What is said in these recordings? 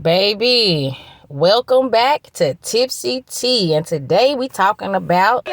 Baby, welcome back to Tipsy Tea, and today we talking about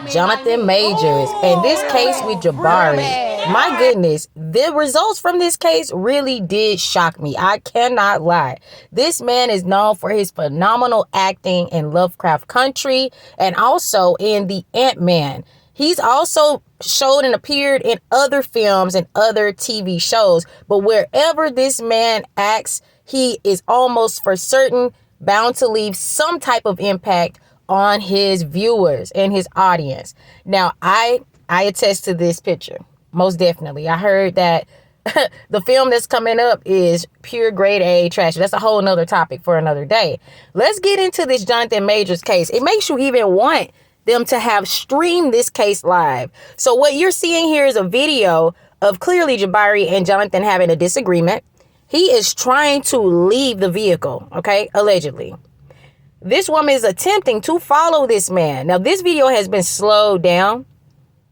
Jonathan Majors and this case with Jabari. My goodness, the results from this case really did shock me. I cannot lie. This man is known for his phenomenal acting in Lovecraft Country and also in The Ant-Man. He's also showed and appeared in other films and other TV shows, but wherever this man acts, he is almost for certain bound to leave some type of impact on his viewers and his audience. Now, I attest to this picture. Most definitely. I heard that the film that's coming up is pure grade A trash. That's a whole nother topic for another day. Let's get into this Jonathan Majors case. It makes you even want them to have streamed this case live. So what you're seeing here is a video of clearly Jabari and Jonathan having a disagreement. He is trying to leave the vehicle, okay, allegedly. This woman is attempting to follow this man. Now, this video has been slowed down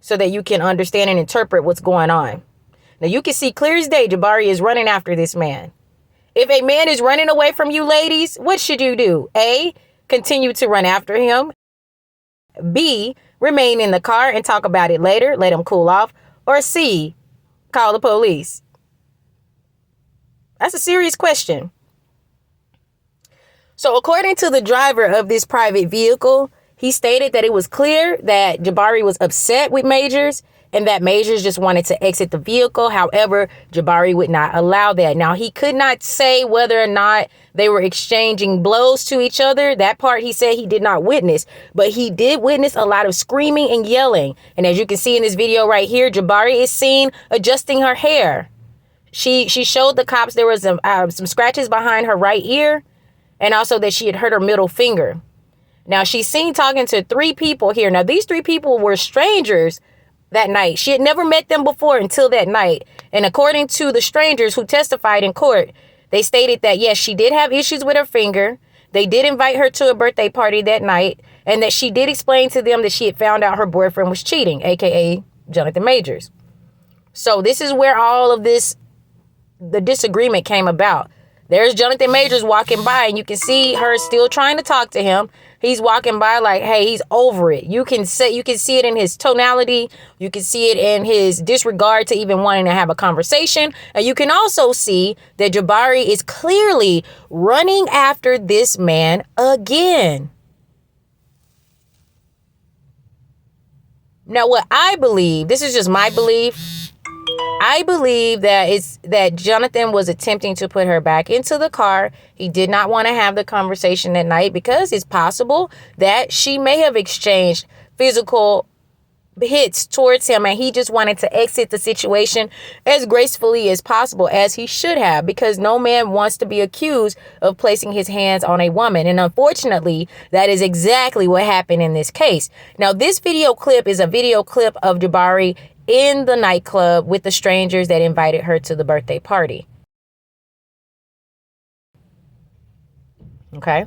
so that you can understand and interpret what's going on. Now, you can see clear as day, Jabari is running after this man. If a man is running away from you, ladies, what should you do? A, continue to run after him. B, remain in the car and talk about it later, let him cool off. Or C, call the police. That's a serious question. So according to the driver of this private vehicle, he stated that it was clear that Jabari was upset with Majors and that Majors just wanted to exit the vehicle. However, Jabari would not allow that. Now, he could not say whether or not they were exchanging blows to each other. That part he said he did not witness, but he did witness a lot of screaming and yelling. And as you can see in this video right here, Jabari is seen adjusting her hair. She showed the cops there was some scratches behind her right ear and also that she had hurt her middle finger. Now, she's seen talking to 3 people here. Now, these 3 people were strangers that night. She had never met them before until that night. And according to the strangers who testified in court, they stated that, yes, she did have issues with her finger. They did invite her to a birthday party that night, and that she did explain to them that she had found out her boyfriend was cheating, aka Jonathan Majors. So this is where all of the disagreement came about. There's Jonathan Majors walking by, and you can see her still trying to talk to him. He's walking by like, hey, he's over it. You can see it in his tonality. You can see it in his disregard to even wanting to have a conversation. And you can also see that Jabari is clearly running after this man again. Now, what I believe, this is just my belief, I believe that Jonathan was attempting to put her back into the car. He did not want to have the conversation that night because it's possible that she may have exchanged physical hits towards him, and he just wanted to exit the situation as gracefully as possible, as he should have, because no man wants to be accused of placing his hands on a woman. And unfortunately, that is exactly what happened in this case. Now, this video clip is a video clip of Jabari in the nightclub with the strangers that invited her to the birthday party. Okay.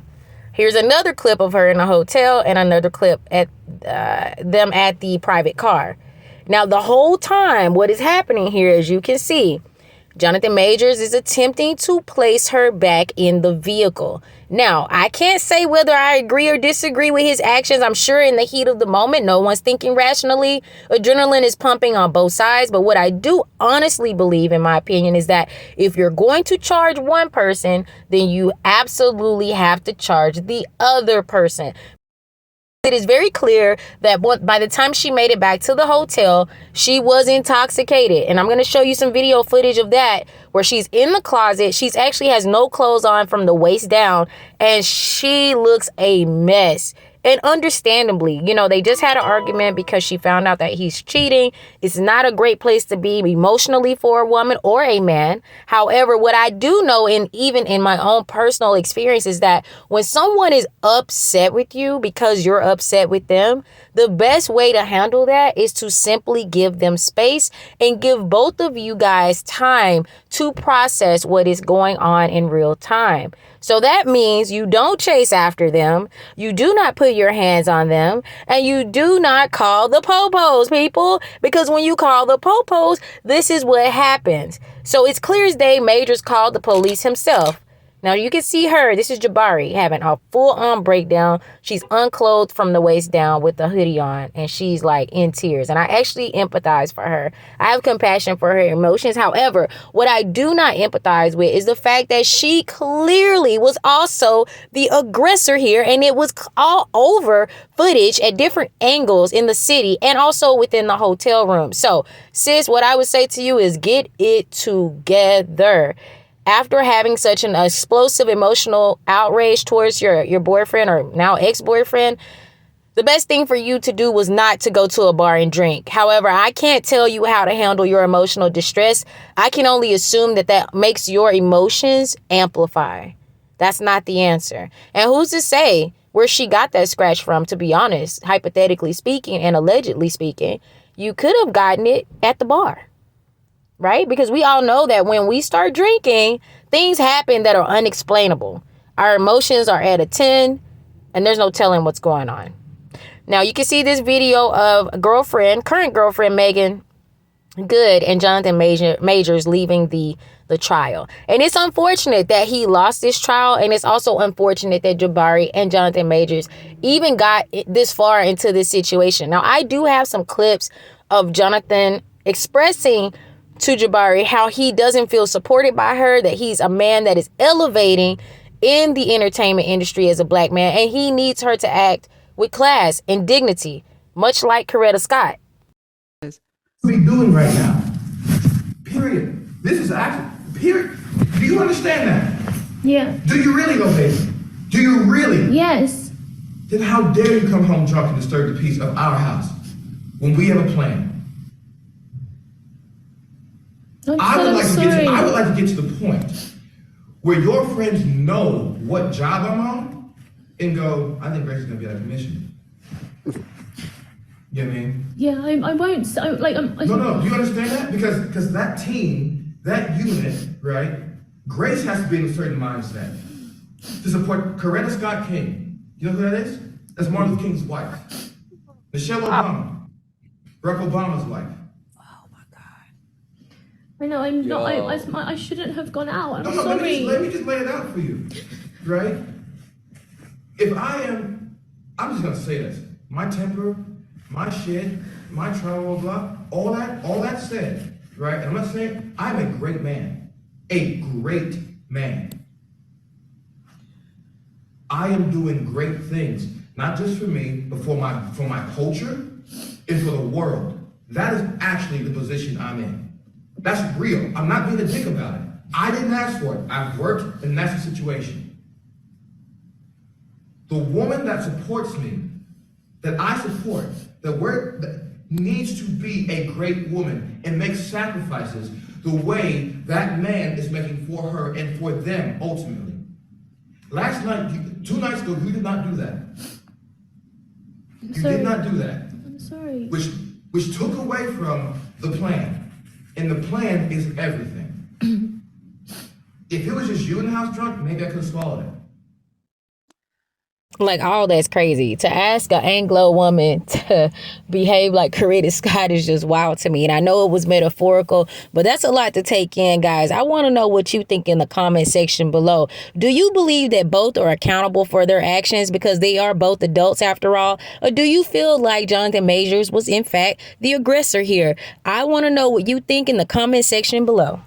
Here's another clip of her in a hotel and another clip at them at the private car. Now, the whole time, what is happening here, as you can see, Jonathan Majors is attempting to place her back in the vehicle. Now, I can't say whether I agree or disagree with his actions. I'm sure in the heat of the moment, no one's thinking rationally. Adrenaline is pumping on both sides. But what I do honestly believe, in my opinion, is that if you're going to charge one person, then you absolutely have to charge the other person. It is very clear that by the time she made it back to the hotel, she was intoxicated. And I'm going to show you some video footage of that where she's in the closet. She's actually has no clothes on from the waist down, and she looks a mess. And understandably, they just had an argument because she found out that he's cheating. It's not a great place to be emotionally for a woman or a man. However, what I do know, and even in my own personal experience, is that when someone is upset with you because you're upset with them, the best way to handle that is to simply give them space and give both of you guys time to process what is going on in real time. So that means you don't chase after them, you do not put your hands on them, and you do not call the popos, people, because when you call the popos, this is what happens. So it's clear as day Majors called the police himself. Now you can see her, this is Jabari, having a full-on breakdown. She's unclothed from the waist down with the hoodie on, and she's like in tears. And I actually empathize for her. I have compassion for her emotions. However, what I do not empathize with is the fact that she clearly was also the aggressor here, and it was all over footage at different angles in the city and also within the hotel room. So, sis, what I would say to you is get it together. After having such an explosive emotional outrage towards your boyfriend or now ex-boyfriend, the best thing for you to do was not to go to a bar and drink. However, I can't tell you how to handle your emotional distress. I can only assume that that makes your emotions amplify. That's not the answer. And who's to say where she got that scratch from, to be honest, hypothetically speaking and allegedly speaking? You could have gotten it at the bar. Right? Because we all know that when we start drinking, things happen that are unexplainable. Our emotions are at a 10 and there's no telling what's going on. Now, you can see this video of current girlfriend, Megan Good, and Jonathan Majors leaving the trial. And it's unfortunate that he lost this trial. And it's also unfortunate that Jabari and Jonathan Majors even got this far into this situation. Now, I do have some clips of Jonathan expressing to Jabari how he doesn't feel supported by her, that he's a man that is elevating in the entertainment industry as a black man, and he needs her to act with class and dignity, much like Coretta Scott. What are we doing right now? Period. This is action. Period. Do you understand that? Yeah. Do you really though, baby? Do you really? Yes. Then how dare you come home drunk and disturb the peace of our house when we have a plan? I would like to get to the point where your friends know what job I'm on and go, I think Grace is gonna be out of commission. You know what I mean? Yeah, I won't. No. Do you understand that? Because that team, that unit, right? Grace has to be in a certain mindset to support Coretta Scott King. You know who that is? That's Martin Luther King's wife. Michelle Obama, Barack Obama's wife. I know, I'm not, I shouldn't have gone out, I'm sorry. Let me just lay it out for you, right? If I'm just gonna say this, my temper, my shit, my trauma, blah, all that said, right? And I'm not saying I'm a great man, I am doing great things, not just for me, but for my culture and for the world. That is actually the position I'm in. That's real. I'm not being a dick about it. I didn't ask for it. I've worked, and that's the situation. The woman that supports me, that I support, that needs to be a great woman and make sacrifices the way that man is making for her and for them ultimately. Last night, 2 nights ago, you did not do that. You did not do that. I'm sorry. Which took away from the plan. And the plan is everything. If it was just you in the house drunk, maybe I could have swallowed it. Like, all that's crazy. To ask an Anglo woman to behave like Coretta Scott is just wild to me. And I know it was metaphorical, but that's a lot to take in, guys. I want to know what you think in the comment section below. Do you believe that both are accountable for their actions because they are both adults after all? Or do you feel like Jonathan Majors was in fact the aggressor here? I want to know what you think in the comment section below.